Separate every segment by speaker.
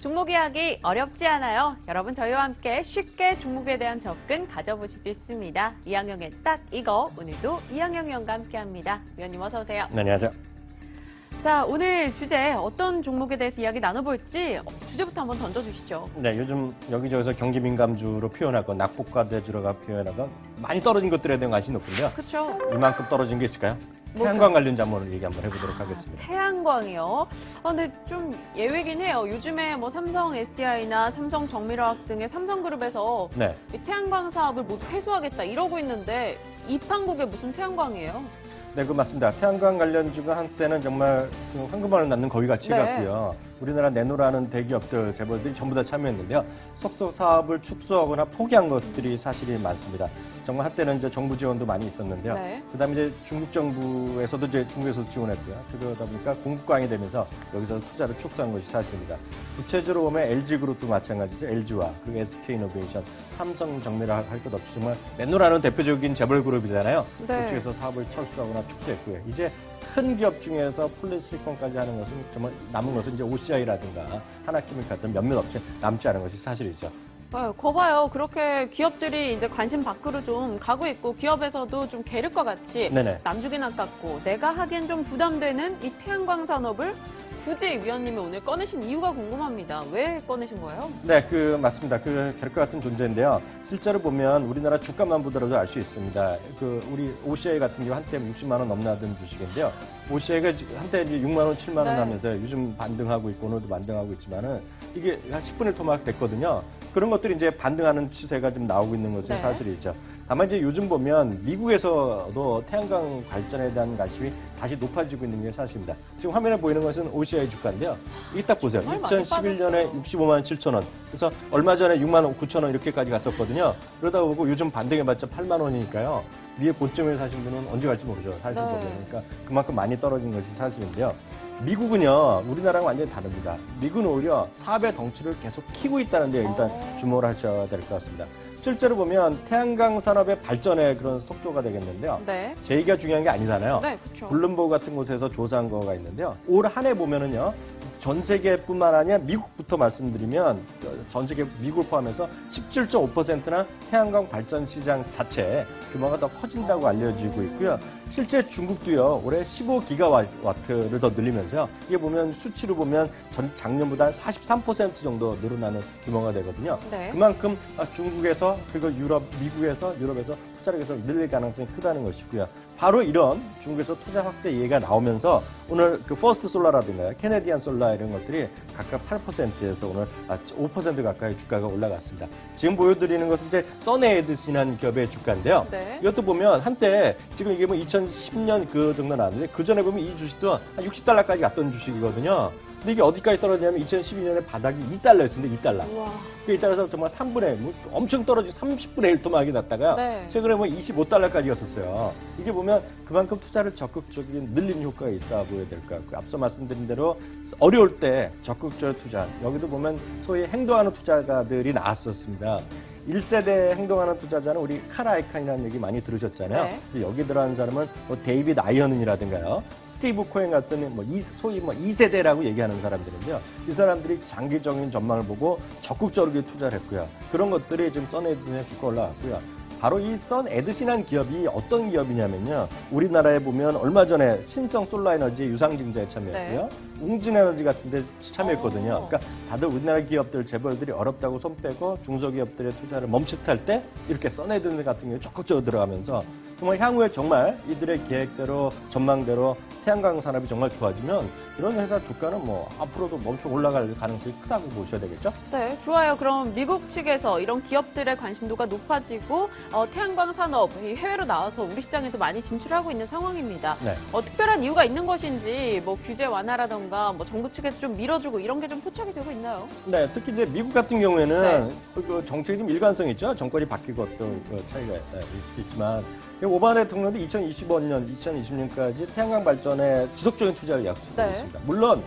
Speaker 1: 종목 이야기 어렵지 않아요. 여러분 저희와 함께 쉽게 종목에 대한 접근 가져보실 수 있습니다. 이항영의 딱 이거, 오늘도 이항영 위원과 함께합니다. 위원님 어서 오세요.
Speaker 2: 네, 안녕하세요.
Speaker 1: 자, 오늘 주제 어떤 종목에 대해서 이야기 나눠볼지 주제부터 한번 던져주시죠.
Speaker 2: 네, 요즘 여기저기서 경기 민감주로 표현하건 낙폭과 대주로가 표현하건 많이 떨어진 것들에 대한 관심이 높은데요.
Speaker 1: 그렇죠.
Speaker 2: 이만큼 떨어진 게 있을까요? 태양광 관련주 한번 얘기 한번 해보도록 하겠습니다.
Speaker 1: 태양광이요? 근데 좀 예외긴 해요. 요즘에 뭐 삼성 SDI나 삼성 정밀화학 등의 삼성그룹에서
Speaker 2: 네.
Speaker 1: 이 태양광 사업을 모두 회수하겠다 이러고 있는데 이 판국에 무슨 태양광이에요?
Speaker 2: 네, 그 맞습니다. 태양광 관련주가 한때는 정말 그 황금알을 낳는 거위같이 해갔고요. 우리나라 내노라는 대기업들, 재벌들이 전부 다 참여했는데요. 속속 사업을 축소하거나 포기한 것들이 사실이 많습니다. 정말 한때는 이제 정부 지원도 많이 있었는데요.
Speaker 1: 네.
Speaker 2: 그다음에 이제 중국 정부에서도 이제 중국에서 지원했고요. 그러다 보니까 공급광이 되면서 여기서 투자를 축소한 것이 사실입니다. 구체적으로 보면 LG그룹도 마찬가지죠. LG와 그리고 SK이노베이션, 삼성정밀화학 할 것 없이 정말 내노라는 대표적인 재벌 그룹이잖아요.
Speaker 1: 네.
Speaker 2: 그쪽에서 사업을 철수하거나 축소했고요. 이제 큰 기업 중에서 폴리시리콘까지 하는 것은 정말 남은 것은 이제 OCI라든가 하나케미칼 같은 몇몇 업체 남지 않은 것이 사실이죠.
Speaker 1: 거봐요. 그렇게 기업들이 이제 관심 밖으로 좀 가고 있고 기업에서도 좀 게를 것 같이
Speaker 2: 네네.
Speaker 1: 남주긴 아깝고 내가 하기엔 좀 부담되는 이 태양광 산업을 굳이 위원님이 오늘 꺼내신 이유가 궁금합니다. 왜 꺼내신 거예요?
Speaker 2: 네, 맞습니다. 계륵과 같은 존재인데요. 실제로 보면 우리나라 주가만 보더라도 알 수 있습니다. 우리 OCI 같은 경우 한때 60만 원 넘나던 주식인데요. OCI가 한때 이제 6만 원, 7만 원
Speaker 1: 네.
Speaker 2: 하면서 요즘 반등하고 있고 오늘도 반등하고 있지만은 이게 한 10분의 1 토막 됐거든요. 그런 것들이 이제 반등하는 추세가 좀 나오고 있는 것은
Speaker 1: 네.
Speaker 2: 사실이죠. 다만 이제 요즘 보면 미국에서도 태양광 발전에 대한 관심이 다시 높아지고 있는 게 사실입니다. 지금 화면에 보이는 것은 OCI 주가인데요. 이게 딱 보세요.
Speaker 1: 정말 많이
Speaker 2: 2011년에 65만 7천 원. 그래서 얼마 전에 6만 9천 원 이렇게까지 갔었거든요. 그러다 보고 요즘 반등해봤자 8만 원이니까요. 위에 고점에 사신 분은 언제 갈지 모르죠. 사실
Speaker 1: 네.
Speaker 2: 보면. 그러니까 그만큼 많이 떨어진 것이 사실인데요. 미국은요, 우리나라랑 완전히 다릅니다. 미국은 오히려 사업의 덩치를 계속 키고 있다는 데 일단 주목을 하셔야 될 것 같습니다. 실제로 보면 태양광 산업의 발전의 그런 속도가 되겠는데요.
Speaker 1: 네.
Speaker 2: 제 얘기가 중요한 게 아니잖아요.
Speaker 1: 네, 그렇죠.
Speaker 2: 블룸버그 같은 곳에서 조사한 거가 있는데요. 올 한 해 보면은요, 전 세계뿐만 아니라 미국부터 말씀드리면 전 세계 미국을 포함해서 17.5%나 태양광 발전 시장 자체 규모가 더 커진다고 알려지고 있고요. 실제 중국도요, 올해 15기가와트를 더 늘리면서요. 이게 보면 수치로 보면 작년보다 43% 정도 늘어나는 규모가 되거든요.
Speaker 1: 네.
Speaker 2: 그만큼 중국에서 그리고 미국에서 유럽에서 투자를 계속 늘릴 가능성이 크다는 것이고요. 바로 이런 중국에서 투자 확대 예가 나오면서 오늘 퍼스트 솔라라든가 캐네디안 솔라 이런 것들이 각각 8%에서 오늘 5% 가까이 주가가 올라갔습니다. 지금 보여드리는 것은 이제 써네에드슨이라는 기업의 주가인데요.
Speaker 1: 네.
Speaker 2: 이것도 보면 한때 지금 이게 뭐 2010년 그 정도 나왔는데 그 전에 보면 이 주식도 한 $60까지 갔던 주식이거든요. 근데 이게 어디까지 떨어지냐면 2012년에 바닥이 $2였습니다. $2.
Speaker 1: 우와.
Speaker 2: 그에 따라서 정말 3분의 엄청 떨어지고 30분의 1 토막이 났다가
Speaker 1: 네.
Speaker 2: 최근에 뭐 $25까지 갔었어요. 이게 보면 그만큼 투자를 적극적인 늘리는 효과가 있다 보여야 될 것 같고요. 앞서 말씀드린 대로 어려울 때 적극적으로 투자. 여기도 보면 소위 행동하는 투자가들이 나왔었습니다. 1세대 행동하는 투자자는 우리 칼 아이칸이라는 얘기 많이 들으셨잖아요.
Speaker 1: 네.
Speaker 2: 여기 들어가는 사람은 뭐 데이비드 아이언이라든가요. 스티브 코엔 같은 소위 2세대라고 얘기하는 사람들인데요. 이 사람들이 장기적인 전망을 보고 적극적으로 투자를 했고요. 그런 것들이 지금 써네드슨에 주가 올라갔고요. 바로 이 써네드슨이라는 기업이 어떤 기업이냐면요. 우리나라에 보면 얼마 전에 신성 솔라에너지 유상증자에 참여했고요. 웅진에너지 같은 데 참여했거든요. 그러니까 다들 우리나라 기업들, 재벌들이 어렵다고 손 빼고 중소기업들의 투자를 멈칫할 때 이렇게 써네드슨 같은 경우에 적극적으로 들어가면서 정말 향후에 정말 이들의 계획대로 전망대로 태양광 산업이 정말 좋아지면 이런 회사 주가는 뭐 앞으로도 멈춰 올라갈 가능성이 크다고 보셔야 되겠죠?
Speaker 1: 네, 좋아요. 그럼 미국 측에서 이런 기업들의 관심도가 높아지고 태양광 산업이 해외로 나와서 우리 시장에도 많이 진출하고 있는 상황입니다.
Speaker 2: 네.
Speaker 1: 특별한 이유가 있는 것인지 뭐 규제 완화라던가 뭐 정부 측에서 좀 밀어주고 이런 게 좀 포착이 되고 있나요?
Speaker 2: 네, 특히 이제 미국 같은 경우에는 그 정책이 좀 일관성이 있죠. 정권이 바뀌고 어떤 차이가 있지만 오바마 대통령도 2025년, 2020년까지 태양광 발전에 지속적인 투자를 약속하고 있습니다. 물론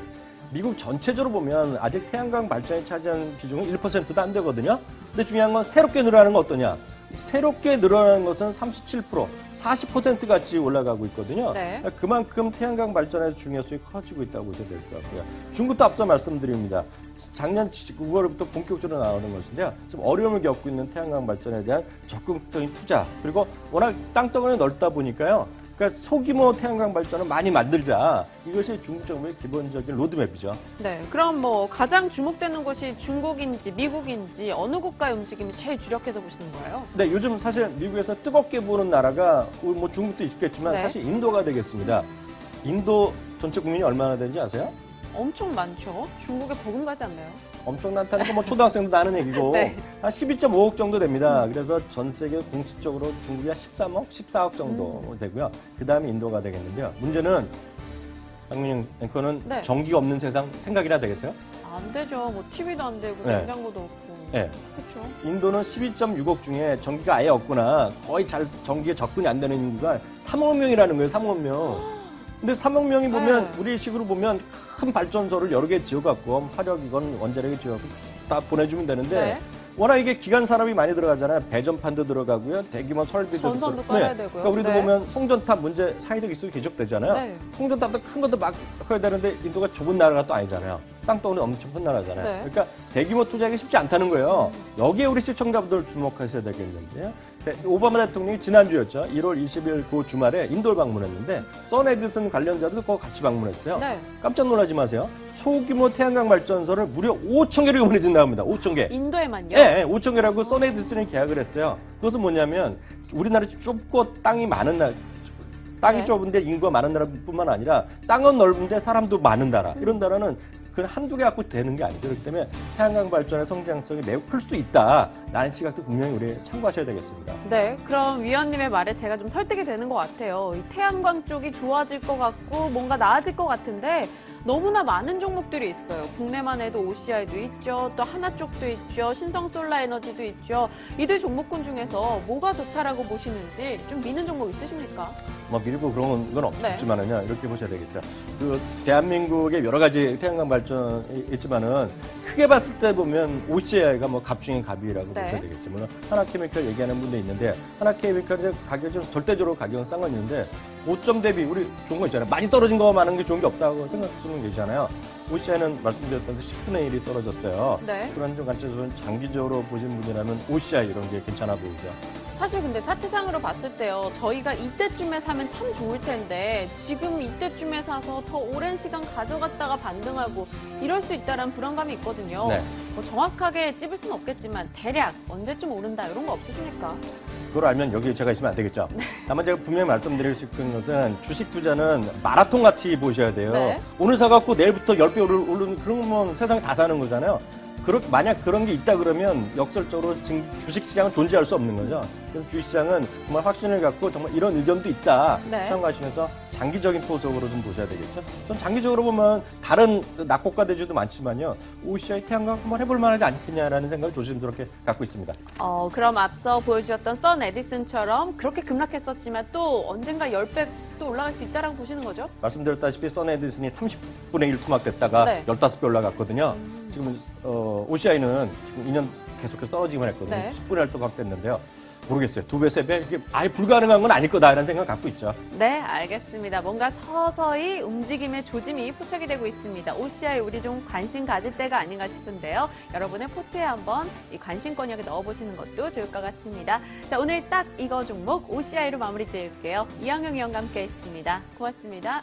Speaker 2: 미국 전체적으로 보면 아직 태양광 발전에 차지하는 비중은 1%도 안 되거든요. 근데 중요한 건 새롭게 늘어나는 건 어떠냐? 새롭게 늘어나는 것은 37%, 40%까지 올라가고 있거든요.
Speaker 1: 네.
Speaker 2: 그만큼 태양광 발전의 중요성이 커지고 있다고 보셔야 될 것 같고요. 중국도 앞서 말씀드립니다. 작년 9월부터 본격적으로 나오는 것인데요. 지금 어려움을 겪고 있는 태양광 발전에 대한 적극적인 투자, 그리고 워낙 땅덩어리 넓다 보니까요. 그러니까 소규모 태양광 발전을 많이 만들자. 이것이 중국 정부의 기본적인 로드맵이죠.
Speaker 1: 네, 그럼 뭐 가장 주목되는 곳이 중국인지 미국인지 어느 국가의 움직임이 제일 주력해서 보시는 거예요?
Speaker 2: 네, 요즘 사실 미국에서 뜨겁게 보는 나라가 뭐 중국도 있겠지만
Speaker 1: 네.
Speaker 2: 사실 인도가 되겠습니다. 인도 전체 국민이 얼마나 되는지 아세요?
Speaker 1: 엄청 많죠. 중국에 버금가지 않나요?
Speaker 2: 엄청 많다는 건 뭐 초등학생도 나는 얘기고
Speaker 1: 네.
Speaker 2: 한 12.5억 정도 됩니다. 그래서 전 세계 공식적으로 중국이 한 13억, 14억 정도 되고요. 그 다음에 인도가 되겠는데요. 문제는 박민영 앵커는
Speaker 1: 네.
Speaker 2: 전기가 없는 세상 생각이나 되겠어요?
Speaker 1: 안 되죠. 뭐 TV도 안 되고
Speaker 2: 네.
Speaker 1: 냉장고도 없고.
Speaker 2: 네.
Speaker 1: 그렇죠.
Speaker 2: 인도는 12.6억 중에 전기가 아예 없거나 거의 잘 전기에 접근이 안 되는 인구가 3억 명이라는 거예요. 3억 명. 근데 3억 명이 보면
Speaker 1: 네.
Speaker 2: 우리 식으로 보면 큰 발전소를 여러 개 지어갖고 화력이건 원자력이 지어갖고 다 보내주면 되는데
Speaker 1: 네.
Speaker 2: 워낙 이게 기간 산업이 많이 들어가잖아요. 배전판도 들어가고요. 대규모 설비도
Speaker 1: 전선도
Speaker 2: 들어가고.
Speaker 1: 깔아야 되고요.
Speaker 2: 그러니까 우리도
Speaker 1: 네.
Speaker 2: 보면 송전탑 문제 사회적 이슈가 계속되잖아요.
Speaker 1: 네.
Speaker 2: 송전탑도 큰 것도 막 커야 되는데 인도가 좁은 나라가 또 아니잖아요. 땅덩어리 엄청 큰 나라잖아요.
Speaker 1: 네.
Speaker 2: 그러니까 대규모 투자하기 쉽지 않다는 거예요. 여기에 우리 시청자분들 주목하셔야 되겠는데요. 오바마 대통령이 지난주였죠. 1월 20일 그 주말에 인도를 방문했는데 썬에디슨 관련자들도 그거 같이 방문했어요.
Speaker 1: 네.
Speaker 2: 깜짝 놀라지 마세요. 소규모 태양광 발전소를 무려 5천 개를 보내준다 합니다. 5천 개.
Speaker 1: 인도에만요?
Speaker 2: 네, 5천 개라고 썬에디슨이 계약을 했어요. 그것은 뭐냐면 우리나라 좁고 땅이 많은 나라, 땅이
Speaker 1: 네.
Speaker 2: 좁은데 인구가 많은 나라뿐만 아니라 땅은 넓은데 사람도 많은 나라. 이런 나라는 그냥 한두 개 갖고 되는 게 아니죠. 그렇기 때문에 태양광 발전의 성장성이 매우 클 수 있다라는 시각도 분명히 우리 참고하셔야 되겠습니다.
Speaker 1: 네, 그럼 위원님의 말에 제가 좀 설득이 되는 것 같아요. 이 태양광 쪽이 좋아질 것 같고 뭔가 나아질 것 같은데 너무나 많은 종목들이 있어요. 국내만 해도 OCI도 있죠. 또 하나 쪽도 있죠. 신성솔라에너지도 있죠. 이들 종목군 중에서 뭐가 좋다라고 보시는지 좀 미는 종목 있으십니까?
Speaker 2: 뭐 밀고 그런 건
Speaker 1: 네.
Speaker 2: 없지만은요. 이렇게 보셔야 되겠죠. 그 대한민국에 여러 가지 태양광 발전이 있지만은 크게 봤을 때 보면 OCI가 뭐 갑 중에 갑이라고
Speaker 1: 네.
Speaker 2: 보셔야 되겠죠. 물론 하나케미칼 얘기하는 분도 있는데 하나케미칼의 가격이 좀 절대적으로 가격은 싼 건 있는데 고점 대비 우리 좋은 거 있잖아요. 많이 떨어진 거 많은 게 좋은 게 없다고 생각하시는 게 계시잖아요. OCI는 말씀드렸던 10분의 1이 떨어졌어요.
Speaker 1: 네.
Speaker 2: 그런 좀 관점에서는 장기적으로 보신 분이라면 OCI 이런 게 괜찮아 보이죠.
Speaker 1: 사실 근데 차트상으로 봤을 때요. 저희가 이때쯤에 사면 참 좋을 텐데 지금 이때쯤에 사서 더 오랜 시간 가져갔다가 반등하고 이럴 수 있다는 불안감이 있거든요.
Speaker 2: 네.
Speaker 1: 뭐 정확하게 찝을 수는 없겠지만 대략 언제쯤 오른다 이런 거 없으십니까?
Speaker 2: 그걸 알면 여기 제가 있으면 안 되겠죠. 다만 제가 분명히 말씀드릴 수 있는 것은 주식 투자는 마라톤 같이 보셔야 돼요.
Speaker 1: 네.
Speaker 2: 오늘 사갖고 내일부터 10배 오르는 그런 건 세상에 다 사는 거잖아요. 만약 그런 게 있다 그러면 역설적으로 지금 주식시장은 존재할 수 없는 거죠. 그래서 주식시장은 정말 확신을 갖고 정말 이런 의견도 있다
Speaker 1: 네.
Speaker 2: 생각하시면서 장기적인 포석으로 좀 보셔야 되겠죠. 전 장기적으로 보면 다른 낙고가 대주도 많지만요. OCI 태양광 한번 해볼 만하지 않겠냐라는 생각을 조심스럽게 갖고 있습니다.
Speaker 1: 그럼 앞서 보여주셨던 썬 에디슨처럼 그렇게 급락했었지만 또 언젠가 10배 또 올라갈 수 있다라고 보시는 거죠?
Speaker 2: 말씀드렸다시피 썬에디슨이 30분의 1 토막됐다가
Speaker 1: 네.
Speaker 2: 15배 올라갔거든요. 지금 OCI는 지금 2년 계속해서 떨어지기만 했거든요.
Speaker 1: 네.
Speaker 2: 10분의 1 토막됐는데요. 모르겠어요. 2배, 3배 이게 아예 불가능한 건 아닐 거다라는 생각 갖고 있죠.
Speaker 1: 네, 알겠습니다. 뭔가 서서히 움직임의 조짐이 포착이 되고 있습니다. OCI 우리 좀 관심 가질 때가 아닌가 싶은데요. 여러분의 포트에 한번 이 관심권역에 넣어보시는 것도 좋을 것 같습니다. 자, 오늘 딱 이거 종목 OCI로 마무리 지을게요. 이항용 위원과 함께했습니다. 고맙습니다.